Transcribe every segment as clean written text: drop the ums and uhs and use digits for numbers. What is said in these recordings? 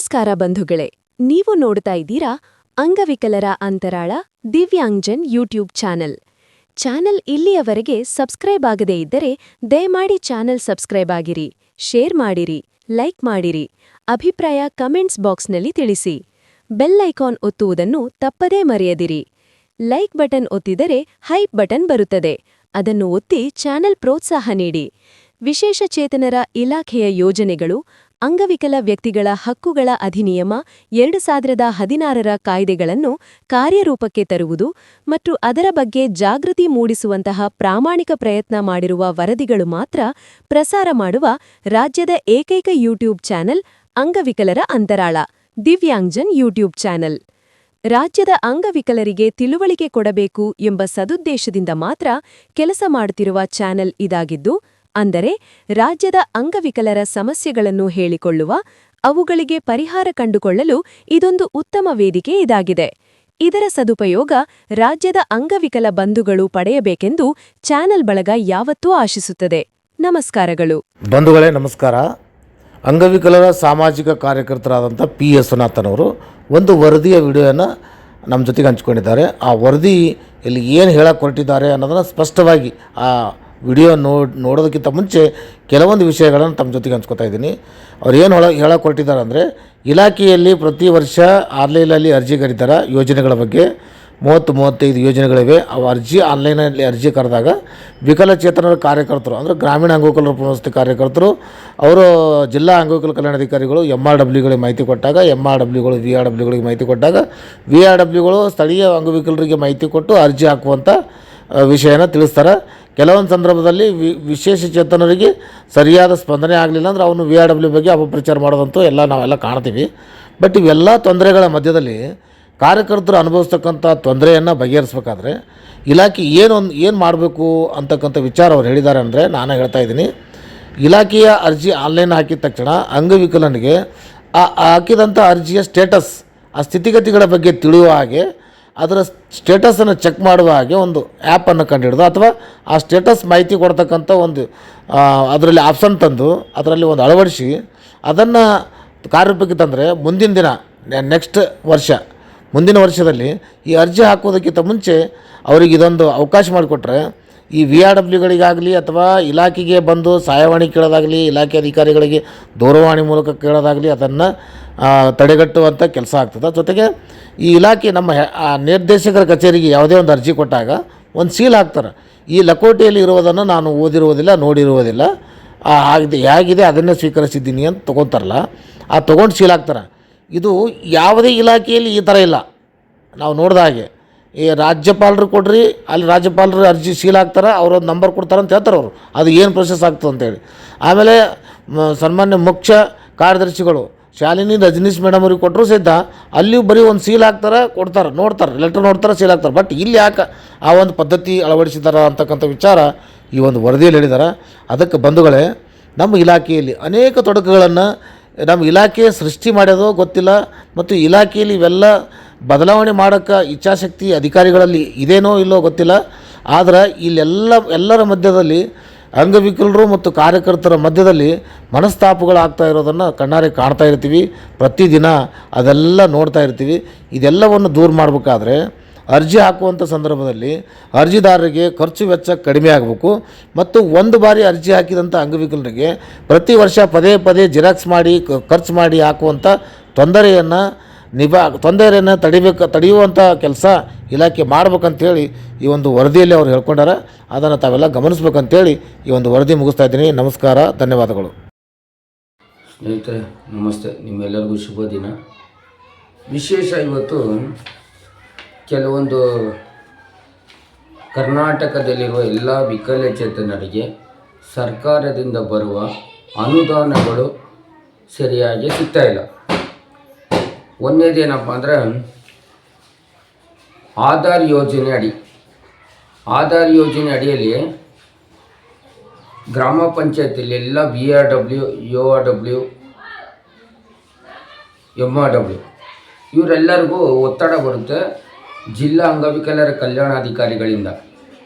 ನಮಸ್ಕಾರ ಬಂಧುಗಳೇ, ನೀವು ನೋಡ್ತಾ ಇದ್ದೀರಾ ಅಂಗವಿಕಲರ ಅಂತರಾಳ ದಿವ್ಯಾಂಗ್ಜನ್ ಯೂಟ್ಯೂಬ್ ಚಾನೆಲ್ ಇಲ್ಲಿಯವರೆಗೆ ಸಬ್ಸ್ಕ್ರೈಬ್ ಆಗದೇ ಇದ್ದರೆ ದಯಮಾಡಿ ಚಾನೆಲ್ ಸಬ್ಸ್ಕ್ರೈಬ್ ಆಗಿರಿ, ಶೇರ್ ಮಾಡಿರಿ, ಲೈಕ್ ಮಾಡಿರಿ, ಅಭಿಪ್ರಾಯ ಕಮೆಂಟ್ಸ್ ಬಾಕ್ಸ್ನಲ್ಲಿ ತಿಳಿಸಿ. ಬೆಲ್ ಐಕಾನ್ ಒತ್ತುವುದನ್ನು ತಪ್ಪದೇ ಮರೆಯದಿರಿ. ಲೈಕ್ ಬಟನ್ ಒತ್ತಿದರೆ ಹೈಪ್ ಬಟನ್ ಬರುತ್ತದೆ, ಅದನ್ನು ಒತ್ತಿ ಚಾನೆಲ್ ಪ್ರೋತ್ಸಾಹ ನೀಡಿ. ವಿಶೇಷ ಚೇತನರ ಇಲಾಖೆಯ ಯೋಜನೆಗಳು, ಅಂಗವಿಕಲ ವ್ಯಕ್ತಿಗಳ ಹಕ್ಕುಗಳ ಅಧಿನಿಯಮ 2016ರ ಕಾಯ್ದೆಗಳನ್ನು ಕಾರ್ಯರೂಪಕ್ಕೆ ತರುವುದು ಮತ್ತು ಅದರ ಬಗ್ಗೆ ಜಾಗೃತಿ ಮೂಡಿಸುವಂತಹ ಪ್ರಾಮಾಣಿಕ ಪ್ರಯತ್ನ ಮಾಡಿರುವ ವರದಿಗಳು ಮಾತ್ರ ಪ್ರಸಾರ ಮಾಡುವ ರಾಜ್ಯದ ಏಕೈಕ ಯೂಟ್ಯೂಬ್ ಚಾನೆಲ್ ಅಂಗವಿಕಲರ ಅಂತರಾಳ ದಿವ್ಯಾಂಗ್ಜನ್ ಯೂಟ್ಯೂಬ್ ಚಾನೆಲ್. ರಾಜ್ಯದ ಅಂಗವಿಕಲರಿಗೆ ತಿಳುವಳಿಕೆ ಕೊಡಬೇಕು ಎಂಬ ಸದುದ್ದೇಶದಿಂದ ಮಾತ್ರ ಕೆಲಸ ಮಾಡುತ್ತಿರುವ ಚಾನೆಲ್ ಇದಾಗಿದ್ದು, ಅಂದರೆ ರಾಜ್ಯದ ಅಂಗವಿಕಲರ ಸಮಸ್ಯೆಗಳನ್ನು ಹೇಳಿಕೊಳ್ಳುವ, ಅವುಗಳಿಗೆ ಪರಿಹಾರ ಕಂಡುಕೊಳ್ಳಲು ಇದೊಂದು ಉತ್ತಮ ವೇದಿಕೆ ಇದಾಗಿದೆ. ಇದರ ಸದುಪಯೋಗ ರಾಜ್ಯದ ಅಂಗವಿಕಲ ಬಂಧುಗಳು ಪಡೆಯಬೇಕೆಂದು ಚಾನೆಲ್ ಬಳಗ ಯಾವತ್ತೂ ಆಶಿಸುತ್ತದೆ. ನಮಸ್ಕಾರಗಳು ಬಂಧುಗಳೇ, ನಮಸ್ಕಾರ. ಅಂಗವಿಕಲರ ಸಾಮಾಜಿಕ ಕಾರ್ಯಕರ್ತರಾದಂಥ ಪಿ ವಿಶ್ವನಾಥನವರು ಒಂದು ವರದಿಯ ವಿಡಿಯೋನ ನಮ್ಮ ಜೊತೆಗೆ ಹಂಚ್ಕೊಂಡಿದ್ದಾರೆ. ಆ ವರದಿ ಇಲ್ಲಿ ಏನು ಹೇಳಕ್ಕೆ ಹೊರಟಿದ್ದಾರೆ ಅನ್ನೋದನ್ನು ಸ್ಪಷ್ಟವಾಗಿ ಆ ವಿಡಿಯೋ ನೋಡೋದಕ್ಕಿಂತ ಮುಂಚೆ ಕೆಲವೊಂದು ವಿಷಯಗಳನ್ನು ತಮ್ಮ ಜೊತೆಗೆ ಹಂಚ್ಕೊತಾ ಇದ್ದೀನಿ. ಅವ್ರು ಏನು ಹೇಳಕ್ಕೆ ಹೊರಟಿದ್ದಾರೆ ಅಂದರೆ, ಇಲಾಖೆಯಲ್ಲಿ ಪ್ರತಿ ವರ್ಷ ಆನ್ಲೈನಲ್ಲಿ ಅರ್ಜಿ ಕರೀತಾರೆ ಯೋಜನೆಗಳ ಬಗ್ಗೆ. 30-35 ಯೋಜನೆಗಳಿವೆ. ಅವು ಆನ್ಲೈನಲ್ಲಿ ಅರ್ಜಿ ಕರೆದಾಗ ವಿಕಲಚೇತನರ ಕಾರ್ಯಕರ್ತರು, ಅಂದರೆ ಗ್ರಾಮೀಣ ಅಂಗವಿಕಲರ ಪುನರ್ವಸತಿ ಕಾರ್ಯಕರ್ತರು, ಅವರು ಜಿಲ್ಲಾ ಅಂಗವಿಕಲ ಕಲ್ಯಾಣಾಧಿಕಾರಿಗಳು MRWಗಳಿಗೆ ಮಾಹಿತಿ ಕೊಟ್ಟಾಗ, MRWಗಳು VRWಗಳಿಗೆ ಮಾಹಿತಿ ಕೊಟ್ಟಾಗ, VRWಗಳು ಸ್ಥಳೀಯ ಅಂಗವಿಕಲರಿಗೆ ಮಾಹಿತಿ ಕೊಟ್ಟು ಅರ್ಜಿ ಹಾಕುವಂಥ ವಿಷಯನ ತಿಳಿಸ್ತಾರೆ. ಕೆಲವೊಂದು ಸಂದರ್ಭದಲ್ಲಿ ವಿಶೇಷ ಚೇತನರಿಗೆ ಸರಿಯಾದ ಸ್ಪಂದನೆ ಆಗಲಿಲ್ಲ ಅಂದರೆ ಅವನು VRW ಬಗ್ಗೆ ಅಪಪ್ರಚಾರ ಮಾಡೋದಂತೂ ನಾವೆಲ್ಲ ಕಾಣ್ತೀವಿ. ಬಟ್ ಇವೆಲ್ಲ ತೊಂದರೆಗಳ ಮಧ್ಯದಲ್ಲಿ ಕಾರ್ಯಕರ್ತರು ಅನುಭವಿಸ್ತಕ್ಕಂಥ ತೊಂದರೆಯನ್ನು ಬಗೆಹರಿಸಬೇಕಾದ್ರೆ ಇಲಾಖೆ ಏನು ಮಾಡಬೇಕು ಅಂತಕ್ಕಂಥ ವಿಚಾರ ಅವ್ರು ಹೇಳಿದ್ದಾರೆ. ಅಂದರೆ ನಾನು ಹೇಳ್ತಾ ಇದ್ದೀನಿ, ಇಲಾಖೆಯ ಅರ್ಜಿ ಆನ್ಲೈನ್ ಹಾಕಿದ ತಕ್ಷಣ ಅಂಗವಿಕಲನಿಗೆ ಹಾಕಿದಂಥ ಅರ್ಜಿಯ ಸ್ಟೇಟಸ್, ಆ ಸ್ಥಿತಿಗತಿಗಳ ಬಗ್ಗೆ ತಿಳಿಯುವ ಹಾಗೆ, ಅದರ ಸ್ಟೇಟಸನ್ನು ಚೆಕ್ ಮಾಡುವ ಹಾಗೆ ಒಂದು ಆ್ಯಪನ್ನು ಕಂಡುಹಿಡಿದು, ಅಥವಾ ಆ ಸ್ಟೇಟಸ್ ಮಾಹಿತಿ ಕೊಡ್ತಕ್ಕಂಥ ಒಂದು ಅದರಲ್ಲಿ ಆಪ್ಷನ್ ತಂದು ಅದರಲ್ಲಿ ಒಂದು ಅಳವಡಿಸಿ ಅದನ್ನು ಕಾರ್ಯರೂಪಕ್ಕೆ ತಂದರೆ ಮುಂದಿನ ದಿನ ಮುಂದಿನ ವರ್ಷದಲ್ಲಿ ಈ ಅರ್ಜಿ ಹಾಕೋದಕ್ಕಿಂತ ಮುಂಚೆ ಅವರಿಗೆ ಇದೊಂದು ಅವಕಾಶ ಮಾಡಿಕೊಟ್ರೆ, ಈ VRWಗಳಿಗಾಗಲಿ ಅಥವಾ ಇಲಾಖೆಗೆ ಬಂದು ಸಹಾಯವಾಣಿ ಕೇಳೋದಾಗಲಿ, ಇಲಾಖೆ ಅಧಿಕಾರಿಗಳಿಗೆ ದೂರವಾಣಿ ಮೂಲಕ ಕೇಳೋದಾಗಲಿ ಅದನ್ನು ತಡೆಗಟ್ಟುವಂಥ ಕೆಲಸ ಆಗ್ತದೆ. ಜೊತೆಗೆ ಈ ಇಲಾಖೆ ನಮ್ಮ ನಿರ್ದೇಶಕರ ಕಚೇರಿಗೆ ಯಾವುದೇ ಒಂದು ಅರ್ಜಿ ಕೊಟ್ಟಾಗ ಒಂದು ಸೀಲ್ ಹಾಕ್ತಾರೆ. ಈ ಲಕೋಟೆಯಲ್ಲಿ ಇರುವುದನ್ನು ನಾನು ಓದಿರುವುದಿಲ್ಲ, ನೋಡಿರುವುದಿಲ್ಲ, ಹೇಗಿದೆ ಅದನ್ನೇ ಸ್ವೀಕರಿಸಿದ್ದೀನಿ ಅಂತ ತೊಗೊತಾರಲ್ಲ, ಆ ತೊಗೊಂಡು ಸೀಲ್ ಹಾಕ್ತಾರೆ. ಇದು ಯಾವುದೇ ಇಲಾಖೆಯಲ್ಲಿ ಈ ಥರ ಇಲ್ಲ. ನಾವು ನೋಡಿದ ಹಾಗೆ ಈ ರಾಜ್ಯಪಾಲರು ಕೊಡ್ರಿ, ಅಲ್ಲಿ ರಾಜ್ಯಪಾಲರು ಅರ್ಜಿ ಸೀಲ್ ಹಾಕ್ತಾರೆ, ಅವರೊಂದು ನಂಬರ್ ಕೊಡ್ತಾರೆ ಅಂತ ಹೇಳ್ತಾರೆ ಅವರು, ಅದು ಏನು ಪ್ರೊಸೆಸ್ ಆಗ್ತದೆ ಅಂತೇಳಿ. ಆಮೇಲೆ ಸನ್ಮಾನ್ಯ ಮುಖ್ಯ ಕಾರ್ಯದರ್ಶಿಗಳು ಶಾಲಿನಿ ರಜನೀಶ್ ಮೇಡಮ್ ಅವ್ರಿಗೆ ಕೊಟ್ಟರು ಸಹಿತ ಅಲ್ಲಿಯೂ ಬರೀ ಒಂದು ಸೀಲ್ ಹಾಕ್ತಾರೆ, ನೋಡ್ತಾರೆ, ಲೆಟರ್ ನೋಡ್ತಾರೆ, ಸೀಲ್ ಹಾಕ್ತಾರೆ. ಬಟ್ ಇಲ್ಲಿ ಯಾಕೆ ಆ ಒಂದು ಪದ್ಧತಿ ಅಳವಡಿಸಿದ್ದಾರೆ ಅಂತಕ್ಕಂಥ ವಿಚಾರ ಈ ಒಂದು ವರದಿಯಲ್ಲಿ ಹೇಳಿದ್ದಾರೆ. ಅದಕ್ಕೆ ಬಂಧುಗಳೇ, ನಮ್ಮ ಇಲಾಖೆಯಲ್ಲಿ ಅನೇಕ ತೊಡಕುಗಳನ್ನು ನಮ್ಮ ಇಲಾಖೆ ಸೃಷ್ಟಿ ಮಾಡೋದು ಗೊತ್ತಿಲ್ಲ, ಮತ್ತು ಇಲಾಖೆಯಲ್ಲಿ ಇವೆಲ್ಲ ಬದಲಾವಣೆ ಮಾಡೋಕ್ಕೆ ಇಚ್ಛಾಶಕ್ತಿ ಅಧಿಕಾರಿಗಳಲ್ಲಿ ಇದೇನೋ ಇಲ್ಲೋ ಗೊತ್ತಿಲ್ಲ. ಆದರೆ ಎಲ್ಲರ ಮಧ್ಯದಲ್ಲಿ ಅಂಗವಿಕಲರು ಮತ್ತು ಕಾರ್ಯಕರ್ತರ ಮಧ್ಯದಲ್ಲಿ ಮನಸ್ತಾಪಗಳಾಗ್ತಾ ಇರೋದನ್ನು ಕಣ್ಣಾರೆ ಕಾಣ್ತಾ ಇರ್ತೀವಿ. ಪ್ರತಿದಿನ ಅದೆಲ್ಲ ನೋಡ್ತಾ ಇರ್ತೀವಿ. ಇದೆಲ್ಲವನ್ನು ದೂರ ಮಾಡಬೇಕಾದ್ರೆ ಅರ್ಜಿ ಹಾಕುವಂಥ ಸಂದರ್ಭದಲ್ಲಿ ಅರ್ಜಿದಾರರಿಗೆ ಖರ್ಚು ವೆಚ್ಚ ಕಡಿಮೆ ಆಗಬೇಕು, ಮತ್ತು ಒಂದು ಬಾರಿ ಅರ್ಜಿ ಹಾಕಿದಂಥ ಅಂಗವಿಕಲರಿಗೆ ಪ್ರತಿ ವರ್ಷ ಪದೇ ಜೆರಾಕ್ಸ್ ಮಾಡಿ ಖರ್ಚು ಮಾಡಿ ಹಾಕುವಂಥ ತೊಂದರೆಯನ್ನು ತಡೆಯುವಂಥ ಕೆಲಸ ಇಲಾಖೆ ಮಾಡ್ಬೇಕಂತೇಳಿ ಈ ಒಂದು ವರದಿಯಲ್ಲಿ ಅವ್ರು ಹೇಳ್ಕೊಂಡಾರ. ಅದನ್ನು ತಾವೆಲ್ಲ ಗಮನಿಸ್ಬೇಕಂತೇಳಿ ಈ ಒಂದು ವರದಿ ಮುಗಿಸ್ತಾ ಇದ್ದೀನಿ. ನಮಸ್ಕಾರ, ಧನ್ಯವಾದಗಳು. ಸ್ನೇಹಿತರೆ ನಮಸ್ತೆ, ನಿಮ್ಮೆಲ್ಲರಿಗೂ ಶುಭ ದಿನ. ವಿಶೇಷ ಇವತ್ತು ಕೆಲವೊಂದು ಕರ್ನಾಟಕದಲ್ಲಿರುವ ಎಲ್ಲ ವಿಕಲಚೇತನರಿಗೆ ಸರ್ಕಾರದಿಂದ ಬರುವ ಅನುದಾನಗಳು ಸರಿಯಾಗಿ ಸಿಗ್ತಾ ಇಲ್ಲ. ಒಂದೇದೇನಪ್ಪ ಅಂದರೆ, ಆಧಾರ್ ಯೋಜನೆ ಅಡಿಯಲ್ಲಿ ಗ್ರಾಮ ಪಂಚಾಯತಿಯಲ್ಲಿ ಎಲ್ಲ VRW, URW, MRW ಇವರೆಲ್ಲರಿಗೂ ಒತ್ತಡ ಬರುತ್ತೆ ಜಿಲ್ಲಾ ಅಂಗವಿಕಲರ ಕಲ್ಯಾಣಾಧಿಕಾರಿಗಳಿಂದ.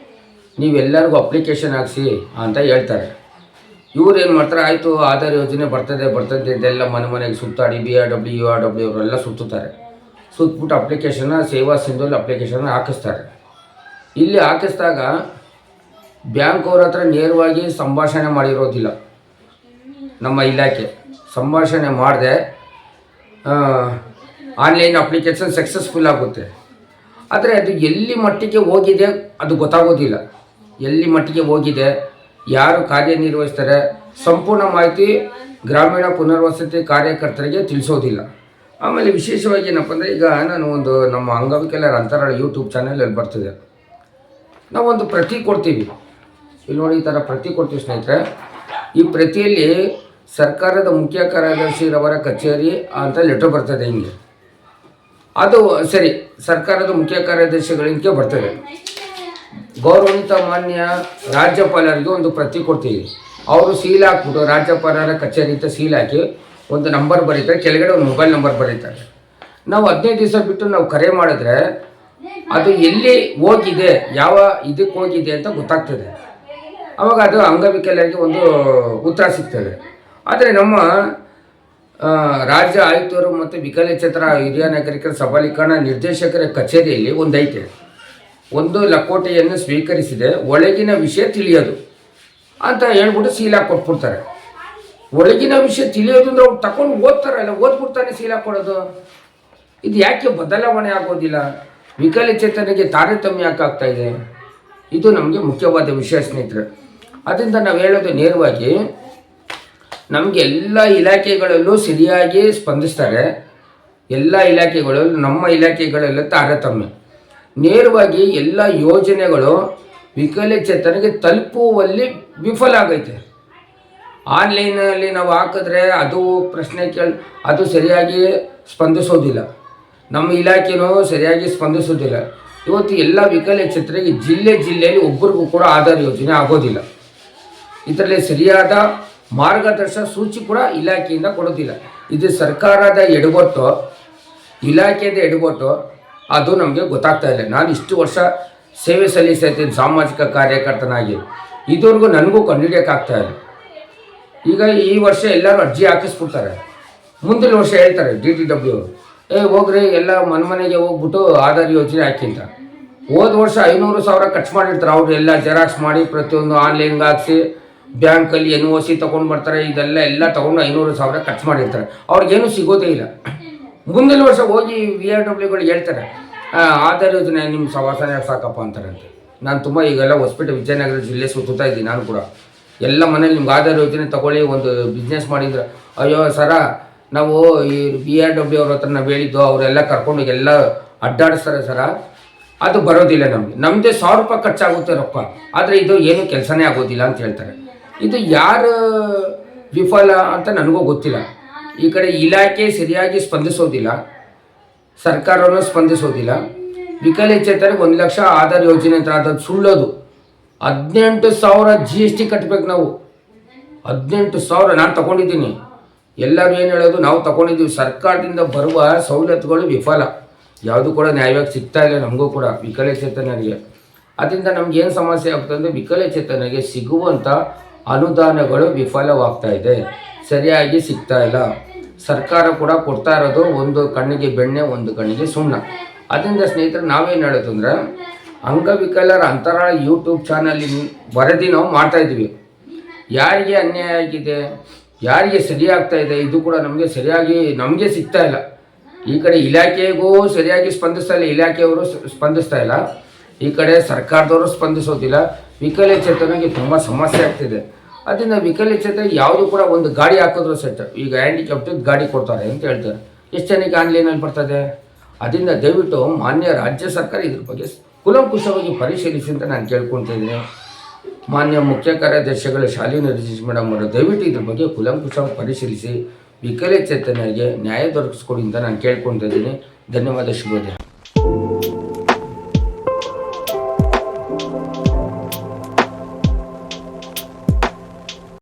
ನೀವೆಲ್ಲರಿಗೂ ಅಪ್ಲಿಕೇಶನ್ ಹಾಕಿಸಿ ಅಂತ ಹೇಳ್ತಾರೆ. ಇವ್ರು ಏನು ಮಾಡ್ತಾರೆ, ಆಯಿತು ಆಧಾರ್ ಯೋಜನೆ ಬರ್ತದೆ ಇದೆಲ್ಲ ಮನೆ ಮನೆಗೆ ಸುತ್ತಾಡಿ BRW URW ಅವರೆಲ್ಲ ಸುತ್ತುತ್ತಾರೆ. ಸುತ್ತಬಿಟ್ಟು ಅಪ್ಲಿಕೇಶನ್ನ ಸೇವಾ ಸಿಂಧುಲ್ಲಿ ಅಪ್ಲಿಕೇಶನ್ನ ಹಾಕಿಸ್ತಾರೆ. ಇಲ್ಲಿ ಹಾಕಿಸಿದಾಗ ಬ್ಯಾಂಕ್ ಅವ್ರ ಹತ್ರ ನೇರವಾಗಿ ಸಂಭಾಷಣೆ ಮಾಡಿರೋದಿಲ್ಲ. ನಮ್ಮ ಇಲಾಖೆ ಸಂಭಾಷಣೆ ಮಾಡದೆ ಆನ್ಲೈನ್ ಅಪ್ಲಿಕೇಶನ್ ಸಕ್ಸಸ್ಫುಲ್ ಆಗುತ್ತೆ. ಆದರೆ ಅದು ಎಲ್ಲಿ ಮಟ್ಟಿಗೆ ಹೋಗಿದೆ ಅದು ಗೊತ್ತಾಗೋದಿಲ್ಲ. ಎಲ್ಲಿ ಮಟ್ಟಿಗೆ ಹೋಗಿದೆ, ಯಾರು ಕಾರ್ಯನಿರ್ವಹಿಸ್ತಾರೆ, ಸಂಪೂರ್ಣ ಮಾಹಿತಿ ಗ್ರಾಮೀಣ ಪುನರ್ವಸತಿ ಕಾರ್ಯಕರ್ತರಿಗೆ ತಿಳಿಸೋದಿಲ್ಲ. ಆಮೇಲೆ ವಿಶೇಷವಾಗಿ ಏನಪ್ಪ ಅಂದರೆ, ಈಗ ನಾನು ಒಂದು ನಮ್ಮ ಅಂಗವಿಕಲರ ಅಂತರಾಳ ಯೂಟ್ಯೂಬ್ ಚಾನಲಲ್ಲಿ ಬರ್ತದೆ, ನಾವೊಂದು ಪ್ರತಿ ಕೊಡ್ತೀವಿ. ಇಲ್ಲಿ ನೋಡಿ, ಈ ಥರ ಪ್ರತಿ ಕೊಡ್ತೀವಿ ಸ್ನೇಹಿತರೆ. ಈ ಪ್ರತಿಯಲ್ಲಿ ಸರ್ಕಾರದ ಮುಖ್ಯ ಕಾರ್ಯದರ್ಶಿರವರ ಕಚೇರಿ ಅಂತ ಲೆಟರ್ ಬರ್ತದೆ. ಹಿಂಗೆ ಅದು ಸರಿ, ಸರ್ಕಾರದ ಮುಖ್ಯ ಕಾರ್ಯದರ್ಶಿಗಳಿಂದ ಬರ್ತದೆ. ಗೌರವಾನ್ವಿತ ಮಾನ್ಯ ರಾಜ್ಯಪಾಲರಿಗೆ ಒಂದು ಪ್ರತಿ ಕೊಡ್ತೀವಿ. ಅವರು ಸೀಲ್ ಹಾಕ್ಬಿಟ್ಟು ರಾಜ್ಯಪಾಲರ ಕಚೇರಿ ಅಂತ ಸೀಲ್ ಹಾಕಿ ಒಂದು ನಂಬರ್ ಬರೀತಾರೆ, ಕೆಳಗಡೆ ಒಂದು ಮೊಬೈಲ್ ನಂಬರ್ ಬರೀತಾರೆ. ನಾವು 15 ದಿವಸ ಬಿಟ್ಟು ನಾವು ಕರೆ ಮಾಡಿದ್ರೆ ಅದು ಎಲ್ಲಿ ಹೋಗಿದೆ, ಯಾವ ಇದಕ್ಕೆ ಹೋಗಿದೆ ಅಂತ ಗೊತ್ತಾಗ್ತದೆ. ಆವಾಗ ಅದು ಅಂಗವಿಕಲರಿಗೆ ಒಂದು ಉತ್ತರ ಸಿಗ್ತದೆ. ಆದರೆ ನಮ್ಮ ರಾಜ್ಯ ಆಯುಕ್ತರು ಮತ್ತು ವಿಕಲಚೇತರ ಹಿರಿಯ ನಾಗರಿಕರ ಸಬಲೀಕರಣ ನಿರ್ದೇಶಕರ ಕಚೇರಿಯಲ್ಲಿ ಒಂದೈತೆ, ಒಂದು ಲಕೋಟೆಯನ್ನು ಸ್ವೀಕರಿಸಿದೆ, ಒಳಗಿನ ವಿಷಯ ತಿಳಿಯೋದು ಅಂತ ಹೇಳ್ಬಿಟ್ಟು ಸೀಲಾಗಿ ಕೊಟ್ಬಿಡ್ತಾರೆ. ಒಳಗಿನ ವಿಷಯ ತಿಳಿಯೋದು ಅಂದರೆ ಅವ್ರು ತಗೊಂಡು ಓದ್ತಾರಲ್ಲ, ಓದ್ಬಿಡ್ತಾನೆ ಸೀಲಾಗಿ ಕೊಡೋದು. ಇದು ಯಾಕೆ ಬದಲಾವಣೆ ಆಗೋದಿಲ್ಲ? ವಿಕಲಚೇತನಿಗೆ ತಾರತಮ್ಯ ಯಾಕೆ ಆಗ್ತಾ ಇದೆ? ಇದು ನಮಗೆ ಮುಖ್ಯವಾದ ವಿಷಯ ಸ್ನೇಹಿತರೆ. ಅದರಿಂದ ನಾವು ಹೇಳೋದು ನೇರವಾಗಿ, ನಮಗೆ ಎಲ್ಲ ಇಲಾಖೆಗಳಲ್ಲೂ ಸರಿಯಾಗಿ ಸ್ಪಂದಿಸ್ತಾರೆ. ಎಲ್ಲ ಇಲಾಖೆಗಳಲ್ಲೂ, ನಮ್ಮ ಇಲಾಖೆಗಳೆಲ್ಲ ತಾರತಮ್ಯ. ನೇರವಾಗಿ ಎಲ್ಲ ಯೋಜನೆಗಳು ವಿಕಲಚೇತನಿಗೆ ತಲುಪುವಲ್ಲಿ ವಿಫಲ ಆಗೈತೆ. ಆನ್ಲೈನಲ್ಲಿ ನಾವು ಹಾಕಿದ್ರೆ ಅದು ಪ್ರಶ್ನೆ ಅದು ಸರಿಯಾಗಿ ಸ್ಪಂದಿಸೋದಿಲ್ಲ. ನಮ್ಮ ಇಲಾಖೆನೂ ಸರಿಯಾಗಿ ಸ್ಪಂದಿಸೋದಿಲ್ಲ. ಇವತ್ತು ಎಲ್ಲ ವಿಕಲಚೇತರಿಗೆ ಜಿಲ್ಲೆಯಲ್ಲಿ ಒಬ್ಬರಿಗೂ ಕೂಡ ಆಧಾರ್ ಯೋಜನೆ ಆಗೋದಿಲ್ಲ. ಇದರಲ್ಲಿ ಸರಿಯಾದ ಮಾರ್ಗದರ್ಶನ ಸೂಚಿ ಕೂಡ ಇಲಾಖೆಯಿಂದ ಕೊಡೋದಿಲ್ಲ. ಇದು ಸರ್ಕಾರದ ಎಡವಟ್ಟು, ಇಲಾಖೆಯಿಂದ ಎಡವಟ್ಟು, ಅದು ನಮಗೆ ಗೊತ್ತಾಗ್ತಾ ಇಲ್ಲ. ನಾನು ಇಷ್ಟು ವರ್ಷ ಸೇವೆ ಸಲ್ಲಿಸ್ತೀನಿ ಸಾಮಾಜಿಕ ಕಾರ್ಯಕರ್ತನಾಗಿ, ಇದುವರೆಗೂ ನನಗೂ ಕಂಡುಹಿಡಿಯೋಕ್ಕಾಗ್ತಾ ಇಲ್ಲ. ಈಗ ಈ ವರ್ಷ ಎಲ್ಲರೂ ಅರ್ಜಿ ಹಾಕಿಸ್ಬಿಡ್ತಾರೆ, ಮುಂದಿನ ವರ್ಷ ಹೇಳ್ತಾರೆ DTW ಹೋಗ್ರಿ ಎಲ್ಲ ಮನೆಗೆ ಹೋಗ್ಬಿಟ್ಟು ಆಧಾರ್ ಯೋಜನೆ ಹಾಕಿಂತ. ಹೋದ ವರ್ಷ 500,000 ಖರ್ಚು ಮಾಡಿರ್ತಾರೆ. ಅವರು ಎಲ್ಲ ಜೆರಾಕ್ಸ್ ಮಾಡಿ ಪ್ರತಿಯೊಂದು ಆನ್ಲೈನ್ಗೆ ಹಾಕಿಸಿ ಬ್ಯಾಂಕಲ್ಲಿ NOC ತೊಗೊಂಡು ಬರ್ತಾರೆ. ಎಲ್ಲ ತೊಗೊಂಡು 500,000 ಖರ್ಚು ಮಾಡಿರ್ತಾರೆ. ಅವ್ರಿಗೇನು ಸಿಗೋದೇ ಇಲ್ಲ. ಮುಂದಿನ ವರ್ಷ ಹೋಗಿ VRWಗಳು ಹೇಳ್ತಾರೆ ಆಧಾರ್ ಯೋಜನೆ ನಿಮ್ಮ ಸವಾಸನೆ ಸಾಕಪ್ಪ ಅಂತಾರಂತೆ. ನಾನು ತುಂಬ ಈಗೆಲ್ಲ ಹೊಸಪೇಟೆ ವಿಜಯನಗರ ಜಿಲ್ಲೆ ಸುತ್ತಾ ಇದ್ದೀನಿ. ನಾನು ಕೂಡ ಎಲ್ಲ ಮನೇಲಿ ನಿಮ್ಗೆ ಆಧಾರ್ ಯೋಜನೆ ತೊಗೊಳ್ಳಿ, ಒಂದು ಬಿಸ್ನೆಸ್ ಮಾಡಿದ್ರೆ, ಅಯ್ಯೋ ಸರ ನಾವು ಈ VRW ಅವ್ರ ಹತ್ರ ನಾವು ಹೇಳಿದ್ದು, ಅವರೆಲ್ಲ ಕರ್ಕೊಂಡೋಗಿ ಎಲ್ಲ ಅಡ್ಡಾಡಿಸ್ತಾರೆ ಸರ, ಅದು ಬರೋದಿಲ್ಲ ನಮಗೆ. ನಮ್ಮದೇ 1,000 ರೂಪಾಯಿ ಖರ್ಚಾಗುತ್ತೆ ರೊಕ್ಕ, ಆದರೆ ಇದು ಏನು ಕೆಲಸನೇ ಆಗೋದಿಲ್ಲ ಅಂತ ಹೇಳ್ತಾರೆ. ಇದು ಯಾರು ವಿಫಲ ಅಂತ ನನಗೂ ಗೊತ್ತಿಲ್ಲ. ಈ ಕಡೆ ಇಲಾಖೆ ಸರಿಯಾಗಿ ಸ್ಪಂದಿಸೋದಿಲ್ಲ, ಸರ್ಕಾರನೂ ಸ್ಪಂದಿಸೋದಿಲ್ಲ. ವಿಕಲಚೇತರಿಗೆ 1 ಲಕ್ಷ ಆಧಾರ್ ಯೋಜನೆ ಅಂತ ಅದು ಸುಳ್ಳೋದು. 18,000 GST ಕಟ್ಟಬೇಕು ನಾವು. 18,000 ನಾನು ತಗೊಂಡಿದ್ದೀನಿ. ಎಲ್ಲರೂ ಏನು ಹೇಳೋದು, ನಾವು ತಗೊಂಡಿದ್ದೀವಿ. ಸರ್ಕಾರದಿಂದ ಬರುವ ಸವಲತ್ತುಗಳು ವಿಫಲ, ಯಾವುದು ಕೂಡ ನ್ಯಾಯವಾಗಿ ಸಿಗ್ತಾ ಇಲ್ಲ ನಮಗೂ ಕೂಡ ವಿಕಲಚೇತನರಿಗೆ. ಅದರಿಂದ ನಮ್ಗೆ ಏನು ಸಮಸ್ಯೆ ಆಗ್ತದೆ ಅಂದರೆ, ವಿಕಲಚೇತನರಿಗೆ ಸಿಗುವಂಥ ಅನುದಾನಗಳು ವಿಫಲವಾಗ್ತಾ ಇದೆ, ಸರಿಯಾಗಿ ಸಿಗ್ತಾ ಇಲ್ಲ. ಸರ್ಕಾರ ಕೂಡ ಕೊಡ್ತಾ ಇರೋದು ಒಂದು ಕಣ್ಣಿಗೆ ಬೆಣ್ಣೆ, ಒಂದು ಕಣ್ಣಿಗೆ ಸುಣ್ಣ. ಅದರಿಂದ ಸ್ನೇಹಿತರೆ ನಾವೇನು ಹೇಳೋದು ಅಂದರೆ, ಅಂಗವಿಕಲರ ಅಂತರಾಳ ಯೂಟ್ಯೂಬ್ ಚಾನಲಿನ ವರದಿ ನಾವು ಮಾಡ್ತಾಯಿದ್ವಿ. ಯಾರಿಗೆ ಅನ್ಯಾಯ ಆಗಿದೆ, ಯಾರಿಗೆ ಸರಿಯಾಗ್ತಾ ಇದೆ, ಇದು ಕೂಡ ನಮಗೆ ಸರಿಯಾಗಿ ನಮಗೆ ಸಿಗ್ತಾ ಇಲ್ಲ. ಈ ಕಡೆ ಇಲಾಖೆಗೂ ಸರಿಯಾಗಿ ಸ್ಪಂದಿಸ್ತಾ ಇಲ್ಲ, ಇಲಾಖೆಯವರು ಸ್ಪಂದಿಸ್ತಾ ಇಲ್ಲ. ಈ ಕಡೆ ಸರ್ಕಾರದವರು ಸ್ಪಂದಿಸೋದಿಲ್ಲ. ವಿಕಲಚೇತನಿಗೆ ತುಂಬ ಸಮಸ್ಯೆ ಆಗ್ತಿದೆ. ಅದರಿಂದ ವಿಕಲಚೇತನಿಗೆ ಯಾವುದು ಕೂಡ ಒಂದು ಗಾಡಿ ಹಾಕಿದ್ರು ಸೆಟ್, ಈಗ ಹ್ಯಾಂಡಿಕ್ಯಾಪ್ಟಿಗೆ ಗಾಡಿ ಕೊಡ್ತಾರೆ ಅಂತ ಹೇಳ್ತಾರೆ. ಎಷ್ಟು ಜನಕ್ಕೆ ಆನ್ಲೈನಲ್ಲಿ ಬರ್ತದೆ? ಅದರಿಂದ ದಯವಿಟ್ಟು ಮಾನ್ಯ ರಾಜ್ಯ ಸರ್ಕಾರ ಇದ್ರ ಬಗ್ಗೆ ಕುಲಂಕುಷವಾಗಿ ಪರಿಶೀಲಿಸಿ ಅಂತ ನಾನು ಕೇಳ್ಕೊತಿದ್ದೀನಿ. ಮಾನ್ಯ ಮುಖ್ಯ ಕಾರ್ಯದರ್ಶಿಗಳು ಶಾಲಿನಿ ರಜೀಶ್ ಮೇಡಮ್ ಅವರು ದಯವಿಟ್ಟು ಇದ್ರ ಬಗ್ಗೆ ಕುಲಂಕುಷವಾಗಿ ಪರಿಶೀಲಿಸಿ ವಿಕಲಚೇತನರಿಗೆ ನ್ಯಾಯ ದೊರಕಿಸ್ಕೊಡಿ ಅಂತ ನಾನು ಕೇಳ್ಕೊತಿದ್ದೀನಿ. ಧನ್ಯವಾದ, ಶುಭೋದಯ.